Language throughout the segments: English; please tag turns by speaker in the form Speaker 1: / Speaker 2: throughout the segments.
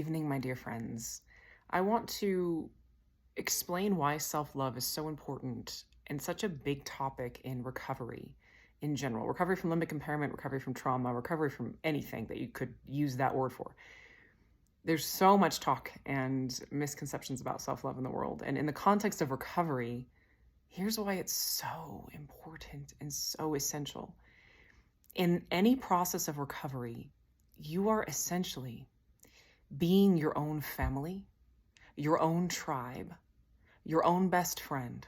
Speaker 1: evening, my dear friends. I want to explain why self-love is so important and such a big topic in recovery in general. Recovery from limbic impairment, recovery from trauma, recovery from anything that you could use that word for. There's so much talk and misconceptions about self-love in the world. And in the context of recovery, here's why it's so important and so essential. In any process of recovery, you are essentially being your own family, your own tribe, your own best friend,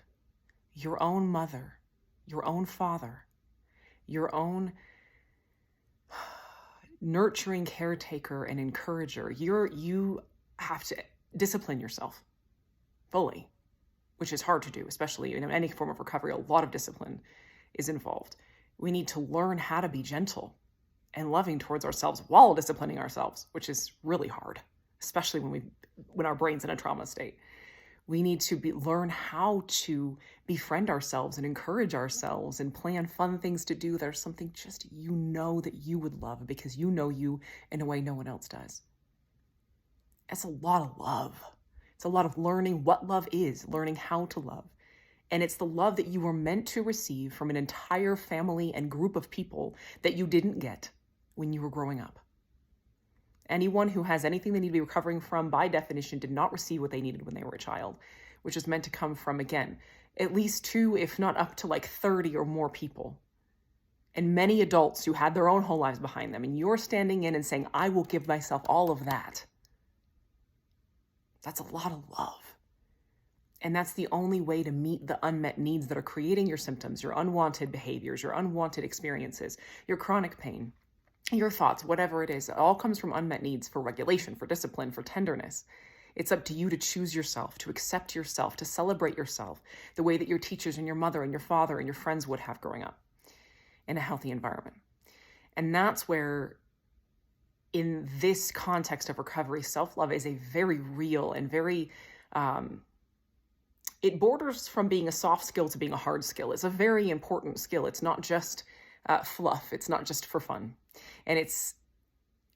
Speaker 1: your own mother, your own father, your own nurturing caretaker and encourager. You have to discipline yourself fully, which is hard to do, especially in any form of recovery. A lot of discipline is involved. We need to learn how to be gentle and loving towards ourselves while disciplining ourselves, which is really hard, especially when our brain's in a trauma state. We need to learn how to befriend ourselves and encourage ourselves and plan fun things to do that are something just that you would love because you know you in a way no one else does. That's a lot of love. It's a lot of learning what love is, learning how to love. And it's the love that you were meant to receive from an entire family and group of people that you didn't get when you were growing up. Anyone who has anything they need to be recovering from, by definition, did not receive what they needed when they were a child, which is meant to come from, again, at least 2, if not up to like 30 or more people. And many adults who had their own whole lives behind them. And you're standing in and saying, I will give myself all of that. That's a lot of love. And that's the only way to meet the unmet needs that are creating your symptoms, your unwanted behaviors, your unwanted experiences, your chronic pain, your thoughts, whatever it is. It all comes from unmet needs for regulation, for discipline, for tenderness. It's up to you to choose yourself, to accept yourself, to celebrate yourself the way that your teachers and your mother and your father and your friends would have growing up in a healthy environment. And that's where, in this context of recovery, self-love is a very real and very, it borders from being a soft skill to being a hard skill. It's a very important skill. It's not just fluff. It's not just for fun. And it's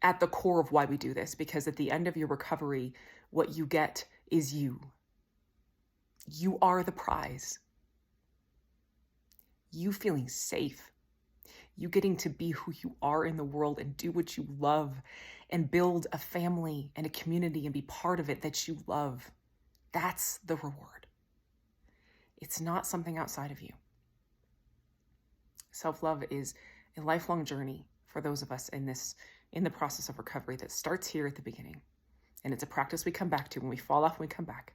Speaker 1: at the core of why we do this, because at the end of your recovery, what you get is you. You are the prize. You feeling safe. You getting to be who you are in the world and do what you love and build a family and a community and be part of it that you love. That's the reward. It's not something outside of you. Self-love is a lifelong journey for those of us in the process of recovery that starts here at the beginning. And it's a practice we come back to. When we fall off, we come back.